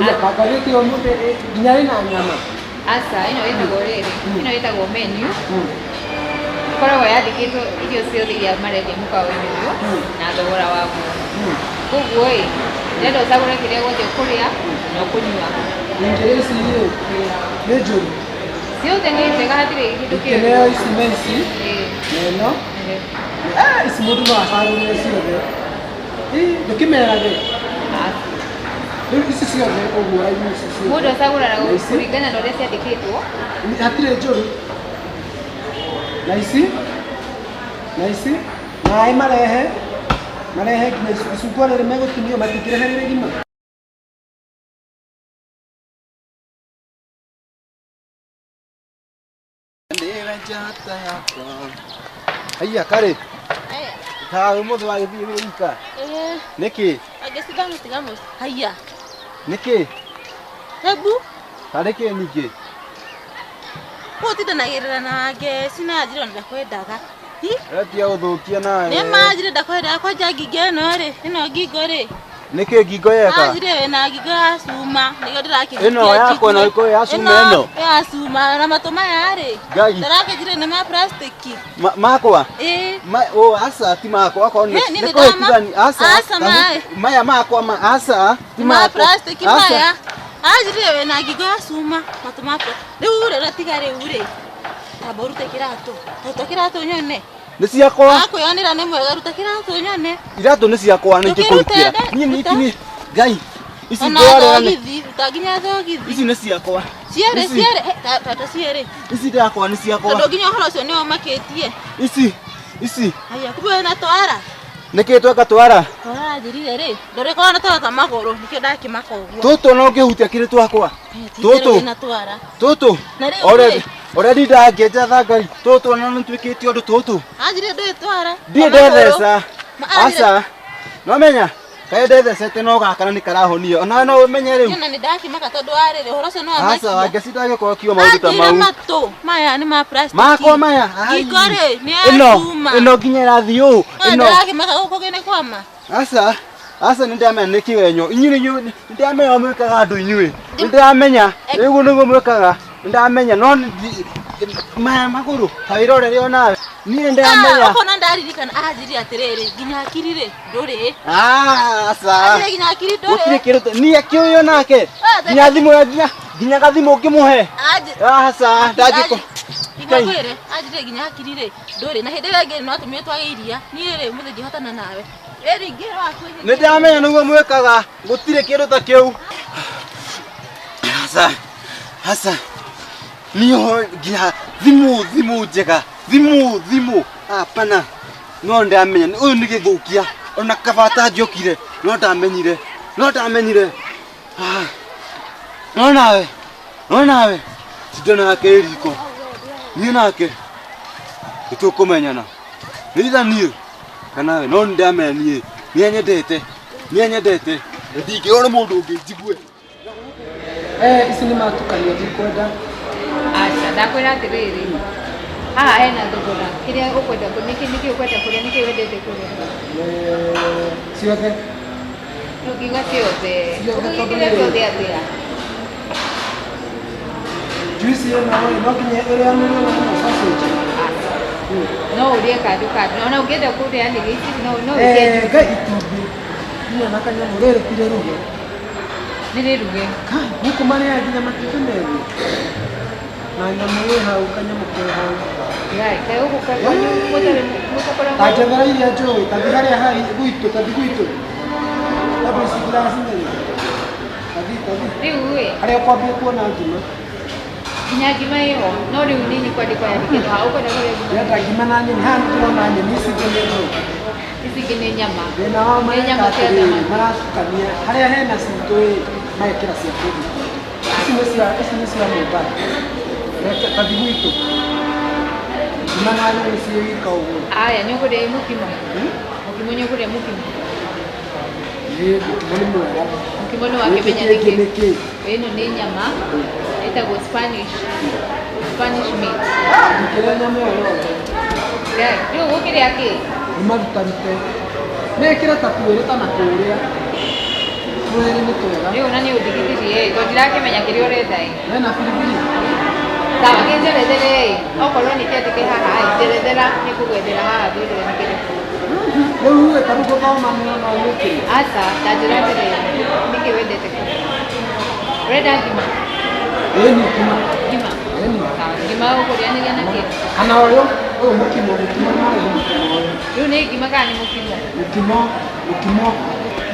Aya pakarete omude ginyari na nyama. Asa ino itago riri. Ino itago menu. Koragwo yandĩkĩtwo irio ciothe iria marendia mũkawa-inĩ ũyũ na thogora waguo. Koguo ĩ, ndĩrenda ũcagũre kĩrĩa gĩothe ũkũrĩa na ũkũnyua. Ningĩ ici nĩ njũru. Ciothe nĩ njega hatirĩ kĩndũ kĩũru. Ikeneo ici Messi. Neno. Ici mũndũ no acagũrĩre ciothe. Ndũkĩmerage. Rĩu ici ciothe ũguo raini ici ciothe. Mũndũ acagũraga kũringana na ũrĩa ciandĩkĩtwo. Hatirĩ njũru. Na ici maĩ marehe nginya icungwa rĩrĩ megũtinio matingĩrehe rĩrĩ gima. Aya kare ta mũthĩ wagĩthiĩ wĩika nĩkĩ agĩcigamus haya nĩkĩ hebu tarĩ kĩ ningĩ ũtindanagĩrĩra nake sinanjĩra ndakwendaga Etia ũthũkia nawe. Nĩ manjire ndakwenda kwanja ngingo ĩno rĩ, ĩno ngingo rĩ. Nĩkĩ ngingo yeka? Manjire na ngingo ya cuma, nĩyo ndĩrakĩngiria. Ĩno yako na iko ya cuma ĩno. Ya cuma na matũ maya rĩ. Ndĩrakĩnjire nĩ ma plastic. Makwa? O asa ti makwa akorwo nĩ kwĩtigani asa. Maya makwa asa ti ma plastic maya. Anjire we na ngingo ya cuma, matũ ma plastic. Rĩu rĩ tiga rĩu rĩ. Tamba urute kĩratũ. Ruta kĩratũ nyone. Nĩ ciakwa. Akwĩonera nĩ mwega ruta kĩratũ nyone. Iratũ nĩ ciakwa nĩ ngĩkũrutĩra. Niĩ Ngai. Ici ndware ruta nginya thogithi. Ici nĩ ciakwa. Cierĩ tata cierĩ. Ici ndakwa nĩ ciakwa. Tondũ nginya ũhoro ũcio nĩ ũmakĩtie. Ici. Haya kumbe na twara. Nĩkĩ tweka twara? Twara njirire rĩ. Ndũrĩkorwo na twara magũrũ nĩkĩo ndakĩmaka ũguo. Tũtũ no ngĩhutia kĩrĩ twakwa. Tũtũ. Already ndangĩenja thangari. Tũtũ na nĩ twĩkĩte ũndũ tũtũ. Anjire ndũĩ twara. Ndiĩ ndetheca. Aca. No menya. Kaĩ ndethecete no gakana nĩ karahonio. Ona no ũmenye rĩu. Nĩ ndakĩmaka tondũ warĩrĩ ũhoro ũcio no amakia. Aca wangĩcinda gĩkorwo kĩo maũndũ ta mau. Matũ maya nĩ ma plastic. Makwa maya. Ikore nĩ acuma. Ĩno nginya ĩrathiĩ ũũ. Ĩno ndakĩmaka gũkũ gĩnĩ kwama. Aca nĩ ndamenya nĩ kĩgenyo. Inyuĩ nĩ ndamenya mwĩkaga andũ inyuĩ. Nĩ ndamenya. Rĩu nĩguo mwĩkaga. Ndamenya no maya magũrũ kairorere onawe niĩ ndamenya ũkona ndaririkana anjiri atĩrĩrĩ nginya akiri rĩ ndũrĩ aca nginya akiri ndũrĩ gũtirĩ kĩrute niĩ kĩũyũ nake nginya thimũ nginya gathimũ ngĩmũhe aca ndangĩko ngĩkwĩre anjiri nginya akiri rĩ ndũrĩ na hĩndĩ ĩyo ĩngĩ no atumia twage iria niĩ rĩ mũthĩ ngĩhotana nawe ĩringĩ waku nĩ ndamenya nĩguo mwĩkaga gũtirĩ kĩndũ ta kĩu aca niyo nginya thimũ njega thimũ hapana no ndamenya ũyũ nĩ gĩthũkia ona kabata njokire no ndamenyire no nawe sidona yake riko niĩ nake nĩtũkũmenyana nĩitha niĩ kana we no ndamenya niĩ nyendete ndingĩona mũndũ ũngĩ njigue ici nĩ matukanio ndikwenda. Acha ndakwĩra atĩrĩrĩ haha hena thogora kĩrĩa ũkwenda nĩkĩ ũkwenda kũrĩa nĩkĩ wendete kũrĩa ciothe nũkiuga ciothe ũgĩkĩre ciothe atĩa juice ĩno no nginya ĩrĩa nĩyo sausage no ũrĩe kandũ ona ũngĩenda kũrĩanĩria ici no ũrĩe Ngai itumbĩ niĩ na kanyamũ rĩrĩ ti rĩruge nĩ rĩruge gũkũ marĩa nginya matumbĩ merĩ na nyamũ ĩ hau kanyamũ ke hau kaĩ ũgũkorwo tanjethera iria njũĩ tathi harĩa hari gwitũ tabu ici ngiraci tathi rĩu harĩa ũkwambia kuona ngima nginya ngima ĩho no rĩu nini kwandĩkwo yandĩkĩtwo ha ũkwenda kũrĩa ngima na nyeni haha nĩtũrona nyeni ici ingĩ nĩ nyama thĩna wao maratukania harĩa hena citũ magekĩra cia kũndũ ici nĩ cia Mombatha tathi gwitũ ngima na nyeni ciĩka ũguo aya nĩ ũkũrĩa mũkimo nĩ ũkũrĩa mũkimo mũkimo nĩ wakĩmenya nĩkĩ ĩno nĩ nyama ĩtagwo Spanish meat ngĩkĩrĩa nyama ĩyo yothe rĩu gũkĩrĩa kĩ nĩmarutarute mekĩre ta twĩrĩ ta na kũrĩa twĩrĩ nĩ twega. Rĩu na nĩ ũndigithirie tondũ ndirakĩmenya kĩrĩa ũrenda Wena biribiri. sawa kĩnjerethere okorwo nĩ kĩndũ kĩ haha njerethera nĩ kũgwethera haha thĩinĩ nĩ kĩrĩkũ Rĩu tarĩ gũthoma mũno wĩkĩ. aca ndanjĩra atĩrĩrĩ nĩkĩ wendete kũrĩa ũrenda ngima Ĩni kuma. ngima Ĩni. sawa ngima ũkũrĩanĩria na kĩ Kana ũyũ mũkimo na rĩu nĩ ngima kana nĩ mũkimo mũkimo.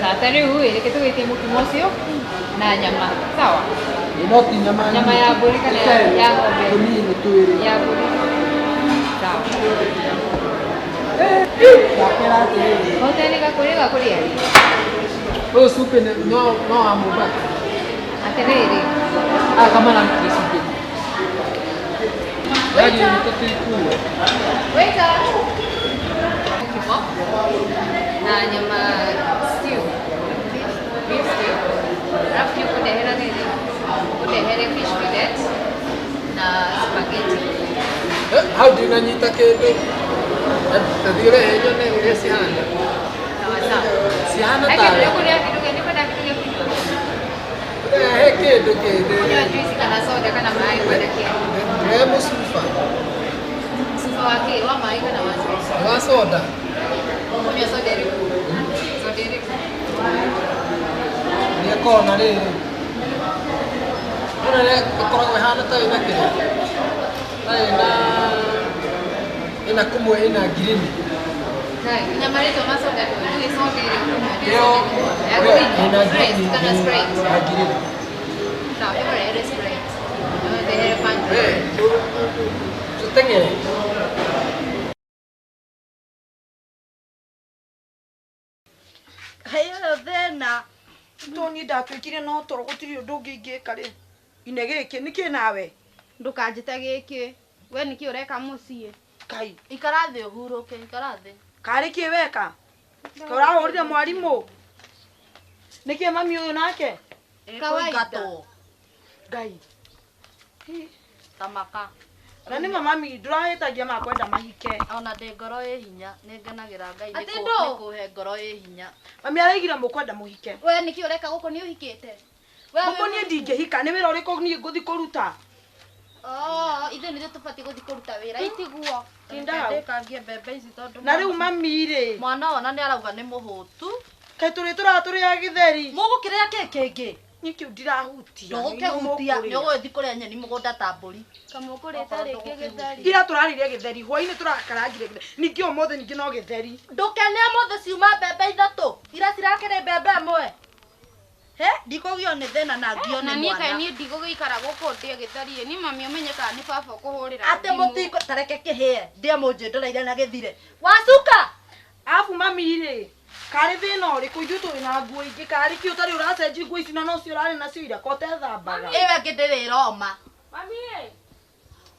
sasa rĩu reke tũgĩtie mũkimo ũcio na nyama sawa No ti nyama ya mbũri kana ya ng'ombe tũnini twĩrĩ. ya mbũri sawa Ndakĩra atĩrĩrĩ. hoteli gakũrĩa Ũyũ supe no wa mũmba. atĩrĩrĩ Kama na supe. Yaani mtoto ikuu. Waiter. Mokimo na nyama stew. Beef stew. Alafu ni kudehera nini? Kudehera fish fillet na spaghetti. Hau ndinanyita kĩndũ. Tathiũre nyone ũrĩa cihana. Sawa sawa. Cihana ta Lakini kulia kitu gani kwenda kitu gani? he kĩndũ kĩndũ. Kunywa juice kana soda kana maji kwenda kiasi. Mũcuba. Supa wake wa maji kana wa juice. Wa soda. Kunywa soda iriku. Soda iriku. Nĩakona rĩrĩ. Ona ĩkoragwo ĩhana ta ĩna kĩrĩa. Ĩna kumwe ĩna ngirini. Nyama letu masoda tu. Ile soda iriku. Yo. Ya green. Ĩna Sprite ngirini. kana sprite. Ya ngirini. Sawa, yo era sprite. Dehera pancho. Tuteng'ere. Hayo thena toni ndatwikire no toro gutiri undu ungi ingika ri ine giki niki nawe Ndukanjite giki. We niki ureka mucii? kai Ikara thi uhuruke, ikara thi. kari ki weka urahurire mwarimu niki mami uyu nake Kawaida. ngai Tamaka. na nĩ mami ndurahĩtagia makwenda mahike Ona ndĩ ngoro ĩ hinya, nĩ ngenagira Ngai Ati nĩ ndũ? kũhe ngoro ĩ hinya. mami araigire mũkwenda mũhike We niki ureka guku ni uhikite? mũkũ niĩ ndingĩhika nĩ wĩra ũrĩkũ niĩ ngũthi kũruta Ithuĩ nĩ tũbatiĩ gũthiĩ kũruta wĩra itiguo. Tinda hau. Ndĩkangie mbembe ici tondũ na rĩu mami rĩ mwana ona nĩ arauga nĩ mũhũtu. kaĩ tũrĩa gĩtheri Mũgũkĩrĩa kĩ kĩngĩ? niĩ kĩu ndirahutia Ndũgũkĩhutia, nĩ ũgũgĩthiĩ kũrĩa nyeni mũgũnda ta mbũri. Kamũkũrĩte rĩngĩ gĩthari. ira tũrarĩire gĩtheri hwaĩ-inĩ tũrakarangire gĩtheri ningĩ ũmũthĩ ningĩ no gĩtheri Ndũkene mũthĩ ciuma mbembe ithatũ. Ira cirakĩrĩ mbembe ĩmwe. He, ndikũgio nĩ thĩna na ngio Na nĩ niĩ kaĩ mwana. niĩ ndigũgĩikara gũkũ ndĩe gĩthari ni mami ũmenye kana nĩ baba ũkũhũrĩra. Atĩ mũtingo tareke kĩhĩe. Ndĩe mũnjĩndũraire na gĩthire. Wacuka! arabu mami rĩ karĩ thĩna ũrĩkũ ithuĩ tũrĩ na nguo ingĩ karĩ kĩ ũtarĩ ũracenjia nguo ici na nocio ũrarĩ nacio ira ko ũtethambaga Ĩwe ngĩndĩrĩroma. Mami ĩ.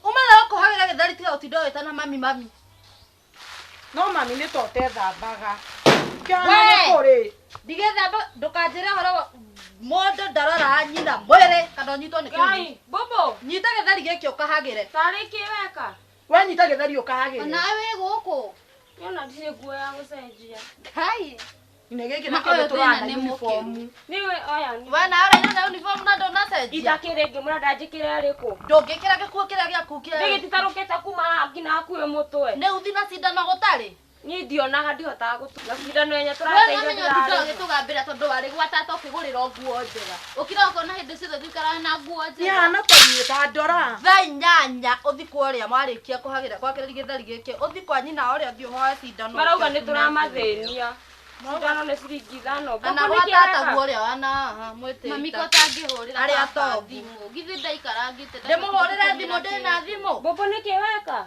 Umana ũkũhagĩra gĩthari tiga ũtinda ũgĩtana mami. no mami nĩ to ũtethambaga We! kũrĩ Ndigethamba ndũkanjĩre ũhoro wa mũndũ ndarora nyina mwĩrĩ kana ũnyitwo nĩ kĩũnĩ. Ngai, bobo. Nyita gĩthari gĩkĩ ũkahagĩre. Tarĩ kĩweka. wenyita gĩtheri ũkahagĩre Nawe gũkũ. Niona ndirĩ nguo ya gũcenjia. Hai. ine gĩkĩ Ma nakĩo ũyũ tũrana thĩna nĩ uniform Niwe oya ni. We nawe ũraina uniform na ndũnacenjia. Itakĩrĩ ngĩ mũrenda njĩkĩre rĩkũ. Ndũngĩkĩra gĩkuo kĩrĩa gĩaku kĩrĩa. Ndĩgĩtitarũkĩte kuma haha nginya hakuhĩ mũtwe. Nĩ uthi na cindano gũtarĩ. Niĩ ndionaga ndihotaga gũtuma cindano yenye We tũrateithio ngamenya ũtinda ũgĩtũgambĩra tondũ warĩ gwatata ũkĩgũrĩra nguo njega. Ũkĩra ũkona hĩndĩ ciothe thikaraga na nguo njega. nĩhana tũnyita ndora Thaa inyanya ũthi kwa ũrĩa marĩkia kũhagĩra kwakĩrĩri gĩthari gĩkĩ ũthi kwa nyina ũrĩa ũthiĩ ũhoe cindano. marauga nĩ tũramathĩnia. Cindano nĩ ciringi 5. Kana gwatata guo ũrĩa wana haha mwĩtĩta. Mami ko tangĩhũrĩra Arĩa baba atongu. thimũ. Githĩ ndaikarangĩte. Ndĩmũhũrĩre thimũ ndĩna thimũ. Bobo nĩ kĩweka.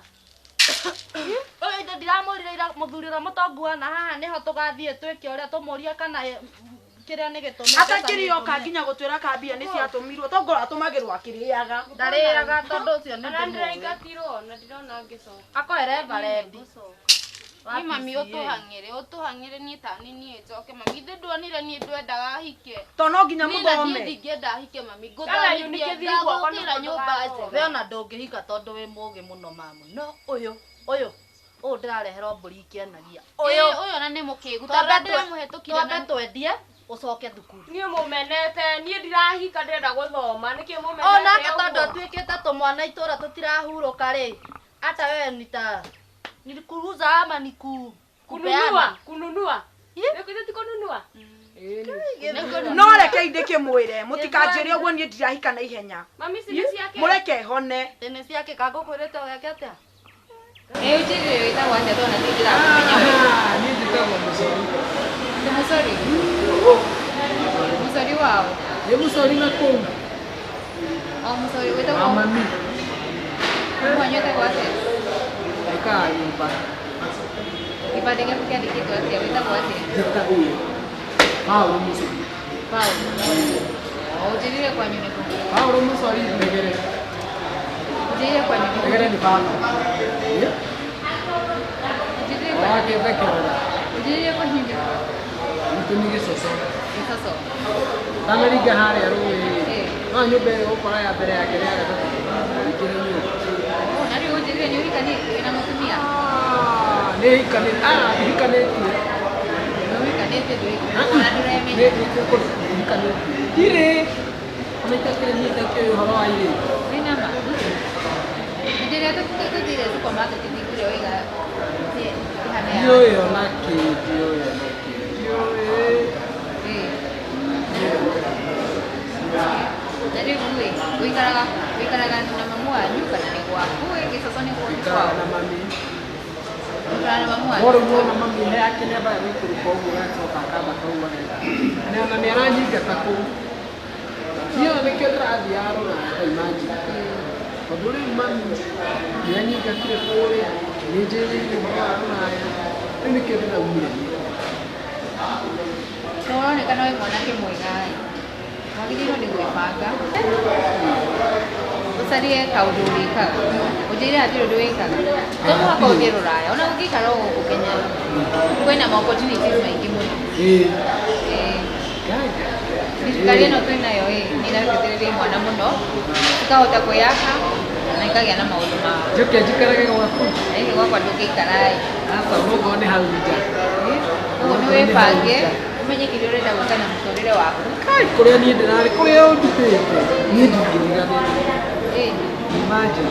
Ũyũ indo ndiramũrire ira mũthuri ũrĩa mũtongu wana haha nĩho tũgathiĩ twĩke ũrĩa tũmũria kana kĩrĩa nĩ gĩtũmĩte. atakĩrĩ oka nginya gũtwĩra kambia nĩ ciatũmirwo tongoro atũmagĩrwo akĩrĩaga Ndarĩraga tondũ ũcio nĩ Ona ndĩmũĩ. ndĩraingatirwo na ndĩrona ngĩcoka. Akoere varendi. Ni mami ũtũhang'ĩre niĩ tani niĩ njoke mami ithe ndwonire niĩ ndwendaga hike. to no nginya Niĩ na niĩ mũthome ndingĩenda hike mami Kana yu ngũthomithia nĩkĩthiĩ gwakwa ndagũkĩra nĩguo nyũmba tũgathoma. We njega. ona ndũngĩhika tondũ wĩ mũũgĩ mũno mamu. No ũyũ ndĩrareherwo mbũri ikĩanagia. Ũyũ ona nĩ mũkĩgu tondũ ndĩramũhetũkire Twambe na twendie ucoke thukuru. Niĩ mũmenete, niĩ ndirahika ndĩrenda gũthoma, nĩkĩ mũmenete? Onake tondu atuĩkĩte tũmwana itũra tũtirahurũka rĩ. Hata wewe nilikuuza ama kununua, kununua. Nĩkũithe ti kununua. No reke indike mwire mutikanjĩre ũguo niĩ ndirahika na ihenya. Mami ciĩ ciake. Mũreke hone. Tene ciake kangũkwĩrĩte ũgeke atĩa? Ujire wĩtagwo atĩa tondũ nĩndĩramenya wega. Niĩ njĩtagwo Mũcori. Nĩ Mũcori? Mũcori wao? Nĩ Mũcori na kũu. O Mũcori wĩtagwo? Mami. Mwanyu wĩtagwo atĩa? Ekaga nyũmba. Kĩbandĩ gĩaku kĩandĩkĩtwo atĩa? Wĩtagwo atĩa? Njĩtagwo Paulo Mũcori. Paulo. Ũnjĩrire kwanyu nĩ kũ? Paulo Mũcori Ndegere. Ũnjĩrire kwanyu nĩ kũ? Ndegere nĩ baba. Ũnjĩrire kwanyu? Wake thekera. Ũnjĩrire kwanyu nĩ kũ? Itu ni Gĩcoco. Gĩcoco. Ndanaringa harĩa rũĩ. Eh. No nyũmba ĩyo ũkora ya mbere yake rĩa gatatũ. Ingĩrĩ nyũmba. Na rĩu ũnjĩrire nĩ ũhikanĩtie wĩna mũtumia? Nĩ hikanĩtie. Hikanĩtie. Ũhikanĩtie ndũhikanĩtie. Na ndũremenya. Hikanĩtie. Irĩ. Ona itakĩrĩ niĩ itakĩũĩ ũhoro wa irĩ. Nĩ nama. Hĩndĩ ĩrĩa tũthire supermarket thikire oiga ihane ya. Ndiũĩ ona kĩ, ndiũĩ ona kĩ. Ndiũĩ. Na rĩu wĩikaraga na mamu wanyu kana nĩ gwaku? Gĩcoco nĩ gwaku Ikaraga kwao? na mami. Wĩikaraga na mamu No wanyu? rĩu wona mami he yake nĩambaga gũikũrũka ũguo agacoka akamba kauga wega. Na nĩaranyingata kũu. Niĩ nĩkĩo ndĩrathiaga rũraya ndaima njingata. Tondũ rĩu mami nĩanyingatire kũrĩa, nĩnjĩrĩire ũhoro wa rũraya. Rĩu nĩkĩo ndĩraumire niĩ. Nĩ ũronekana wĩ mwanake mwega. Wagĩrĩirwo nĩ gwĩbanga. Ũcarie kaũndũ wĩkaga. Ũnjĩrire hatirĩ ũndũ wĩkaga. To mũhaka ũthiĩ rũraya. Ona ũngĩikara o gũkũ Kenya kwĩna ma opportunities maingĩ mũno. Thirikari ĩno twĩnayo nĩĩrateithĩrĩria mwana mũno, ikahota kwĩyaka na ikagĩa na maũndũ mao. Njoke njikarage gwaku. Hihi gwakwa ndũngĩikara Hapa ũguo nĩ hau nja. ũguo nĩ wĩbange ũmenye kĩrĩa ũrenda gwĩka na mũtũrĩre waku. Kai kũrĩa niĩ ndĩrarĩ, kũrĩa ũndutĩte. Niĩ ndingĩriganĩrwo. Imagine.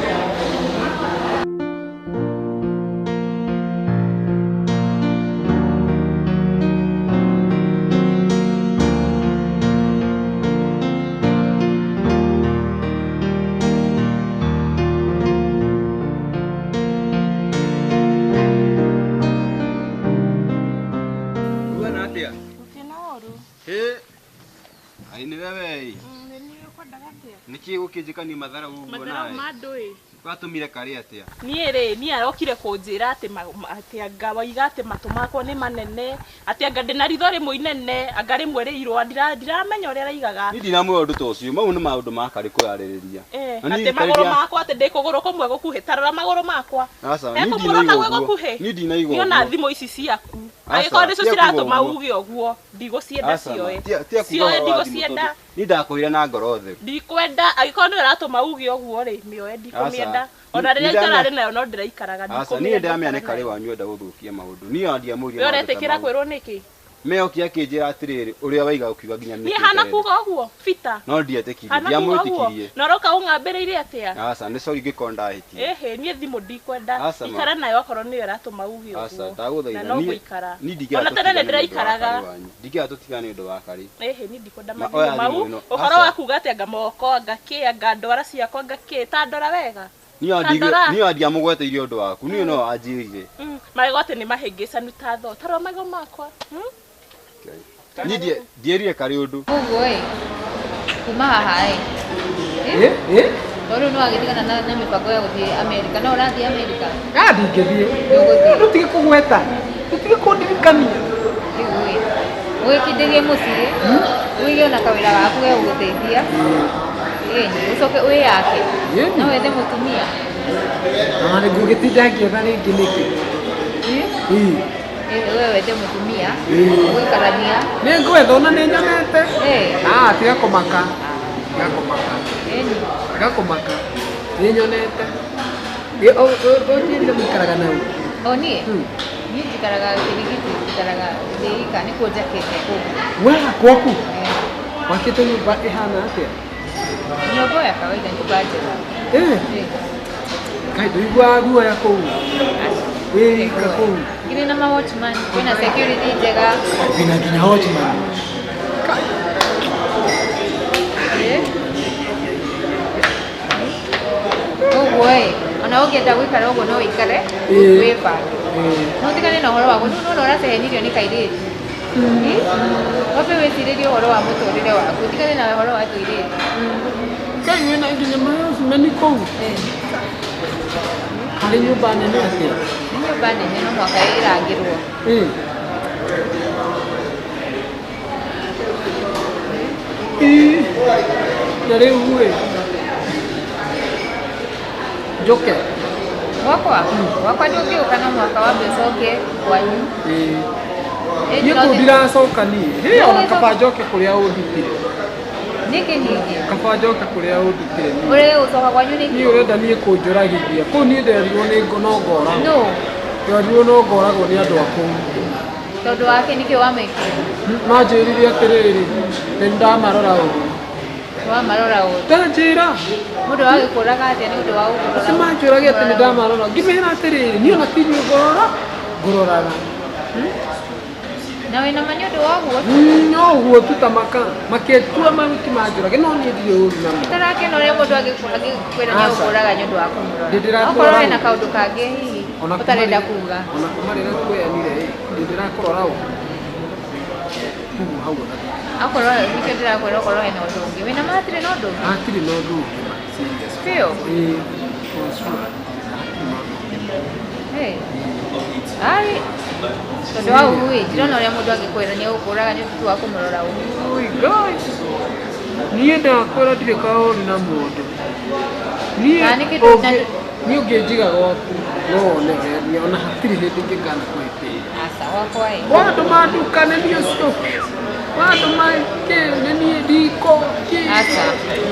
Niki gukijikani mathara uguo nae Madoi. Watumire kari atia Niĩ rĩ niĩ arokire kũnjĩra atĩ anga waiga atĩ matũ makwa nĩ manene atĩ anga ndĩna ritho rĩmwe inene anga rĩmwe rĩirwo ndiramenya ũrĩa raigaga. Ni ndinamwe ũndũ ta ũcio mau nĩ maũndũ ma kari kũyarĩrĩria. Atĩ magũrũ makwa atĩ ndĩ kũgũrũ kũmwe gũkuhĩ tarora magũrũ makwa. Ni ndinaigua. Niona thimũ ici ciaku. Agĩkorwo nĩcio ciratũma uge ũguo ndigũcienda cioe. Cioe ndigũcienda. Ni ndakwĩra na ngoro theru. Ndikwenda agĩkorwo nĩ ũratũma uge ũguo rĩ mĩoe ndikũmĩenda. Ona rĩrĩa itararĩ nayo no ndĩraikaraga ndikũmĩenda. Asa niĩ ndĩramenya nĩ kari wanyu enda gũthũkia maũndũ. Niĩ ndiamũria. Wewe ũretĩkĩra kwĩrwo nĩkĩ? Meokia kĩnjĩra atĩrĩrĩ ũrĩa waiga ũkiuga nginya nĩ. Niĩ hana kuga ũguo bita. No ndietĩkirie ndiamwĩtĩkirie. Na roka ũng'ambĩrĩirie atĩa? Asa nĩ sorry ngĩkonda hĩtia. Niĩ thimũ ndikwenda. Ikara nayo okorwo nĩyo ĩratũma uge ũguo. Asa ndagũthaitha niĩ. Ona tene nĩ ndĩraikaraga. Ndingĩaga tũtigane nĩ ũndũ wa kari. Niĩ ndikwenda mathimũ mau. Ũhoro wa kuga atĩ anga moko anga kĩ anga ndwara ciakwa anga kĩ ta ndora wega. Niĩ ndiamũgweteirie ũndũ waku niĩ no anjĩrire. Magego atĩ nĩ mahĩngĩcanu ta tho tarora magego makwa. Niĩ ndierire kari ũndũ. Ũguo kuma haha tondũ nĩ wagĩtigana na mĩbango ya gũthiĩ Amerika. No ũrathiĩ Amerika? Ndingĩthiĩ. Ndũtige kũgweta. Ndũtige kũndirikania. Rĩu ũgĩkindĩrie mũciĩ wĩige ona kawĩra gaku ge gũgũteithia. Ũcoke wĩyake. No wethe mũtumia. Na nĩ ngũgĩtinda ngĩetha rĩngĩ nĩkĩ? Wewe wethe mũtumia ũgĩkarania. Nĩ ngwetha ona nĩ nyonete. Tiga kũmaka. Tiga kũmaka. Nĩ nyonete. Ũthiĩ mũikaraga nau. Niĩ njikaraga Kĩrigiti. Ndikaraga ndika nĩ kuonjakĩte kũu. Wega gwaku wakĩte nyũmba ĩhana atĩa? Nyũmba ya kawaida, nyũmba njega. Kaĩ ndũiguaga guoya kũu? Wĩ ika kũu? Nginya na ma-watchman, kwĩna security njega. Kwĩna nginya watchman. Ũguo-ĩ, ona ũngĩenda gũikara ũguo no ũikare wĩbange. No ũtigane na ũhoro wa rĩu no ũracehenirio nĩ kairĩtu. Wambe wĩcirĩrie ũhoro wa mũtũrĩre waku, ũtigane na ũhoro wa tũirĩtu. Kaĩ wĩna nginya ma-watchman kũu? Harĩ nyũmba nene atĩa? Nĩ nyũmba nene no mũhaka ĩrangĩrwo. Na rĩu-ĩ njoke gwakwa ndũngĩũka no mũhaka wambe ũcoke kwanyu. niĩ kũu ndiracoka niĩ ona kaba njoke kũrĩa ũndutire. Nĩkĩ ningĩ? Kaba njoke kũrĩa ũndutire niĩ. Ũrĩ gũcoka kwanyu nĩkĩ? Niĩ ũrenda niĩ kũnjũragithia kũu niĩ nderirwo no ngoragwo. No. Nderirwo no ngoragwo nĩ andũ a kũu. Tondũ wake nĩkĩ wamekire? Manjĩrire atĩrĩrĩ nĩndamarora ũru. Wamarora ũru? Ndanjĩra. Mũndũ wagĩkũraga atĩa nĩ ũndũ wa gũkũrora? Acio manjũragia atĩ nĩndamarora ngĩmera atĩrĩrĩ niĩ ona ti niĩ ngũroraga. Na wĩna ma nĩ ũndũ wa ũguo? Noguo tu ta makĩtua mahuti manjũrage no niĩ ndirĩ ũru namo. Itarakena ũrĩa mũndũ agĩkwĩra nĩ ũkũraga nĩ ũndũ wa kũmũrora. Okorwo hena kaũndũ kangĩ hihi ũtarenda kuga. Ona kuma rĩrĩa twoyanire ndĩrakũrora ũũ. Hau akorwo nĩkĩo ndĩrakwĩra okorwo hena ũndũ ũngĩ. Wĩna ma hatirĩ na ũndũ ũngĩ? Hatirĩ na ũndũ ũngĩ. Biũ? Ai, tondũ wa ũguo-ĩ ndirona ũrĩa mũndũ angĩkwĩra nĩ ũgũkũraga nĩ ũndũ wa kũmũrora ũguo. Niĩ ndakwĩra ndirĩ kaũru na mũndũ. Niĩ ũngĩnjiga gwaku no wone wega ona hatirĩ hĩndĩ ingĩkana kwĩtĩĩa. Aca gwakwa-ĩ. Watũma ndukane niĩ ũcio. Watũma nĩ niĩ ndiko. Aca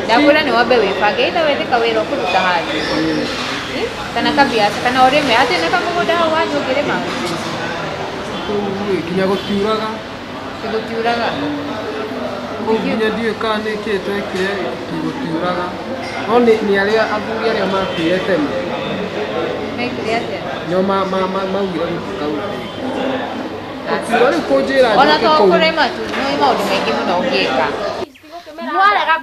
ndakwĩra nĩ wambe wĩbange either wethĩka wĩra ũkũruta handũ. Kana kabiaca kana ũrĩme atĩ na kamũgũnda hau wanyu ũngĩrĩma. Nginya gũtiuraga. Gũtiuraga? Nginya ndiũĩ kana nĩkĩĩ twekire gũtiuraga. No nĩ arĩa athuri arĩa makuire tene. Mekire atĩa? Nĩo maugire gũtikaura. Gũtiura rĩu kũnjĩra ona to kũrĩma tu nĩ maũndũ maingĩ mũno ũngĩka. Mwarega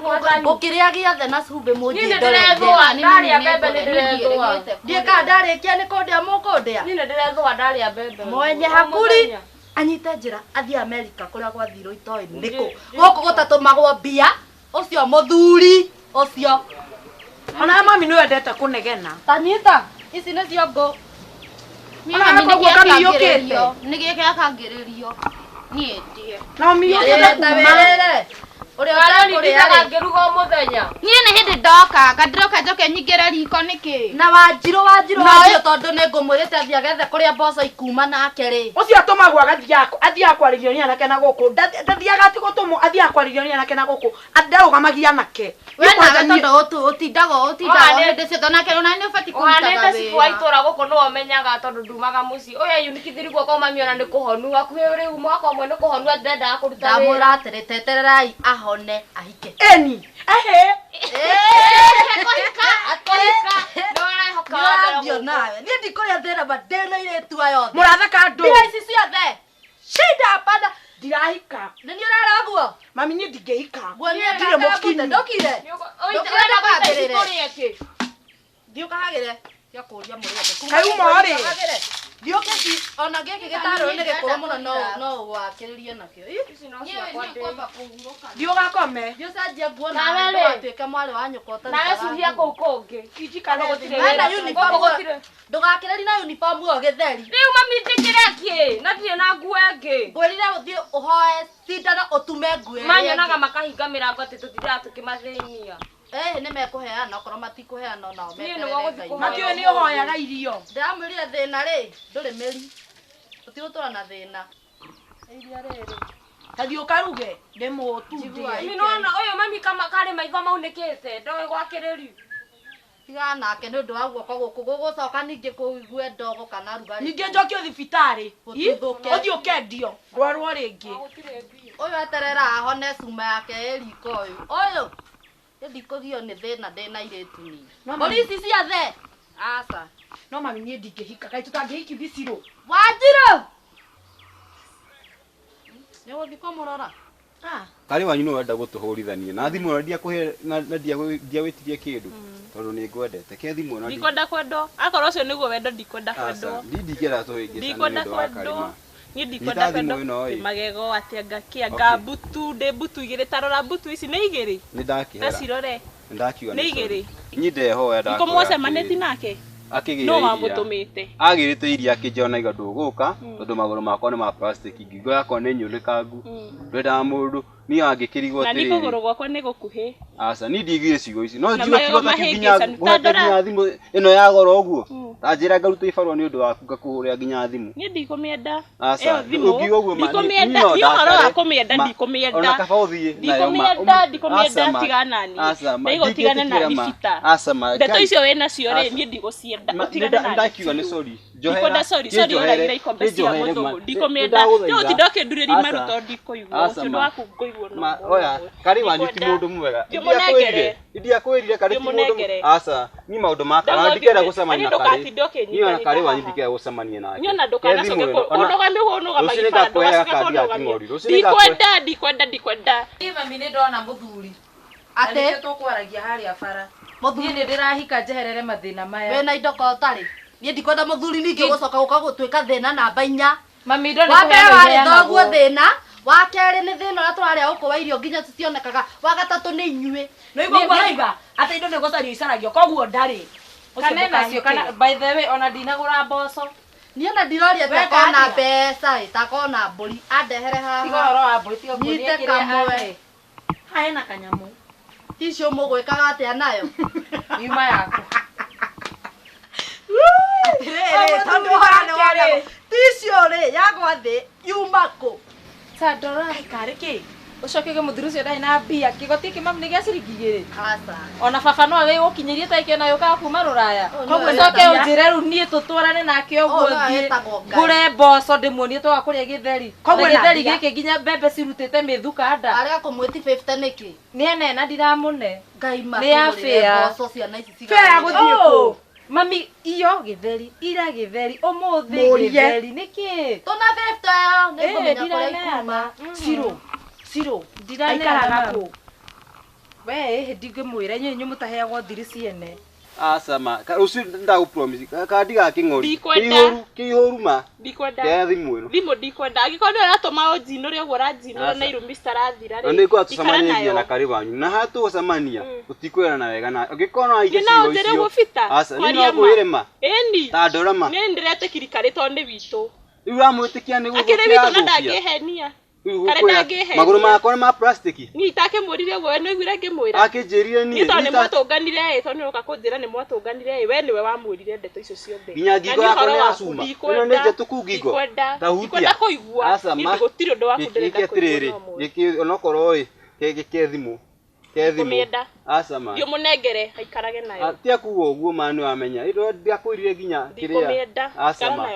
gũkĩrĩa gĩothe na cumbĩ mũnjĩ ndorethũa ndarĩa mbembe nĩ ndĩrethũa. Ndiĩka ndarĩkia nĩ kũndĩa mũkũndĩa. Niĩ nĩ ndĩrethũa ndarĩa mbembe. Mwenye hakuri anyite njĩra athiĩ Amerika kũrĩa gwathirwo itoĩ nĩkũ. Gũkũ gũtatũmagwo mbia ũcio mũthuri ũcio. Ona mami nĩ wendete kũnegena. Tanyita ici nĩcio ngũ. Nĩ gĩkĩ akangĩrĩrio. Niĩ ndiĩ. Na miyũkĩte kuma. Ũrĩa ũtakũrĩaga ngĩruga mũthenya. Niĩ nĩ hĩndĩ ndoka ndirũka njoke nyingĩre riko nĩkĩ? Na Wanjirũ wacio tondũ nĩ ngũmwĩrĩte athiĩ agethe kũrĩa mboco ikuma nake rĩ. Ũcio atũmagwo athiaga kwarĩrio nĩ anake na gũkũ. Ndathiaga ati gũtũmwo athiaga kwarĩrio nĩ anake na gũkũ. Ndarũgamagia anake. We nawe tondũ ũtindaga hĩndĩ ciothe nake ona nĩ ũbatiĩ kũrutaga wĩra. Ũhanĩte cibu wa itũra gũkũ nĩwe ũmenyaga tondũ ndumaga mũciĩ. Ũyũ yunĩkithiri guoko mami ona nĩ kũhonu. Hakuhĩ rĩu mwaka ũmwe nĩ kũhonu ndendaga kũruta wĩra. Ndamwĩra atĩrĩ tetererai ahone ahike. Eni. Ehe. Nĩũrathiĩ nawe. Niĩ ndikũrĩa thĩna ma ndĩna airĩtu aya othe. Mũratheka ndũ. Mbia ici ciothe. Shida pada. Ndirahika. Nĩ niĩ ũrara guo? Mami niĩ ndingĩhika. Ndirĩ mũkini. Ndũkire. Ndiũkahagĩre. Cia kũria mũrĩete. Kauma rĩ. Ndiũke ona gĩkĩ gĩtarũrũ nĩ gĩkũrũ mũno no wakĩrĩrie nakĩo. Ndiũgakome. Ndiũcenjie nguo nawe ndũgatuĩke mwarĩ wa nyũkwa ũtarĩ. Nawe cuhia kũu kũngĩ. Injikara gũtirĩ wĩra. Ndũgakĩrĩri na uniform ĩyo gĩtheri. Rĩu mami njĩkĩre kĩ? Na ndirĩ na nguo ĩngĩ. Ngwĩrire ũthiĩ ũhoe cindano ũtume nguo ĩrĩa. Manyonaga makahinga mĩrango atĩ tũtithiaga tũkĩmathĩnia. Nĩ mekũheana okorwo matikũheana onao Matiũĩ nĩ ũhoyaga irio. Ndĩramwĩrire thĩna rĩ ndũrĩ mĩri. Ũtigũtũra na thĩna. Iria rĩrĩ. Tathiĩ ũkaruge ndĩmũtu ndĩe. Nĩwona ũyũ mami karĩ maitho maunĩkĩte ndoĩ gwakĩrĩrio. tiga nake nä å ndå wa guoko gå kå gå gå coka ningä kå igue ndogo kana rugarä ningä njokio thibitarä Gũtuthũke. å thiä å kendio ndwarwo rä ngä å yå eterera ahone cuma yake ä riko å yå å yå ä ndikå gio nä thä na ndä na irä tu nini polisi ciathe aca no mami niä ndingä hika kaä tå tangä hikithi cirå wanjirå nä gå thiä må rora Kari wanyu no wenda gutuhurithania na thimu ndia kuhe na ndia gwitirie kindu tondu ni ngwendete ke thimu no ndikwenda kwendo akorwo cio niguo wendo ndikwenda kwendo ndingera tuhingisa ndikwenda kwendo ni ndikwenda kwendo magego atia ngakia butu de butu igire tarora butu ici ni igiri ni ndakihera ndacirore ndakiuga ni igiri nyi ndehoya ndakora ikomwose maneti nake no wamutumite agirite iria akijona iga nduguka tondu maguru makwa ni ma plastic ngigo yakwa ni nyulikangu ndenda mundu ni angikirigwo tiri na nikogoro gwakwa ni gukuhi aca ni ndigire cigo ici no njigo kibota kinya guheteria thimu ino ya goro uguo tanjira ngaruta ibarwa ni undu waku ngakuhuria nginya thimu ni ndikumienda iyo thimu ndikumienda yo horo akumienda ndikumienda ona kaba uthie ndikumienda tiganani na igo tigane na rifita ndeto icio wena cio ri ni ndigucienda utigane na ndakiuga ni sorry ndikwenda sorry uragira ikombe cia muthugu ndikumienda yo tidoke nduriri maruto ndikuigua ucio ndo waku oya kari wanyu ti mundu mwega ndia kwirire kari ti mundu aca ni maundu makara ndikera gucemania na kari ni ona kari wanyu ndikera gucemania nake nyona ndukana coke unogame unogama ifando ndikwenda mami nä ndona må thuri atä tå kwaragia harä a bara må niä nä ndä rahika njeherere mathä na maya wena indo ko tarä niä ndikwenda må thuri ningä gå coka gå ka gå tuä ka thä na namba 4 mami wa mbere warä thoguo thä na wa kerä nä thä na å rä a tå rarä a gå kå wa irio nginya citionekaga wa gatatå nä inyuä no igua kwaraiga atä indo nä gå cario icaragio koguo ndarä kana nacio kana by the way ona ndinagå ra mboco niä ona ndiroria takona mbeca takona mbå ri andehere tiga horo wa mbå ri tiga nyite kamwe hena kanyamå icio må gwä kaga atä a nayo yuma yaku ticio rä yagwa thä yuma kå sandora karä kä å cokege må thuri å cio ndarä na mbia kä gotiä kä mamu nä gä a ciringi igä rä ona baba no agä gå kinyä rie taikä ona yå kaga kuma rå raya koguo coke å njä re rä u niä tå twarane nake å guo thiä ngå re mboco ndä muonie twaga kå rä a gä theri gä theri gä kä nginya mbembe cirutä te mä thuka nda arä a kå mwä ti 50 nä kä nä enena ndiramå ne ngaima nä ya mboco ciana ici fea ya gå thiä kå mami iyo gä theri ira gä theri å må thä gä theri nä kä tå na 50 nä ngå menya kå rä a ikuma ciro ndiraikaraga kå we hä ndingä mwä ra inyuä må taheagwo thiri ciene aca ma rucio ndagu promise kandi ga king'ori kihuru ma ndikwenda ke thimu ino thimu ndikwenda agikorwo uratuma unjinure uguo uranjinura na irumi citarathira ri ni kwa tucemania na kari wanyu na hatu gucemania utikwirana wega na ugikorwo ige cigo icio aca ni no kwire ma eni ta ndora ma ni ndirete kirikari tonde witu riu ramwitikia ni akire witu na ndangihenia maguru makwa ma plastic ni itake murire uguo no igwire ngimwira akinjirire ni to ni mwatunganire to ni uka kunjira ni mwatunganire we niwe wamwirire ndeto icio ciothe nginya ngigo yakwa ni acuma ino ni njetuku ngigo ta hutia aca ma gutiri undu wa kundirenda kutiriri giki onokorwo ri ke thimu aca ma yo munengere aikarage nayo atia kuwo uguo manu amenya iro ndiakwirire nginya kiria aca ma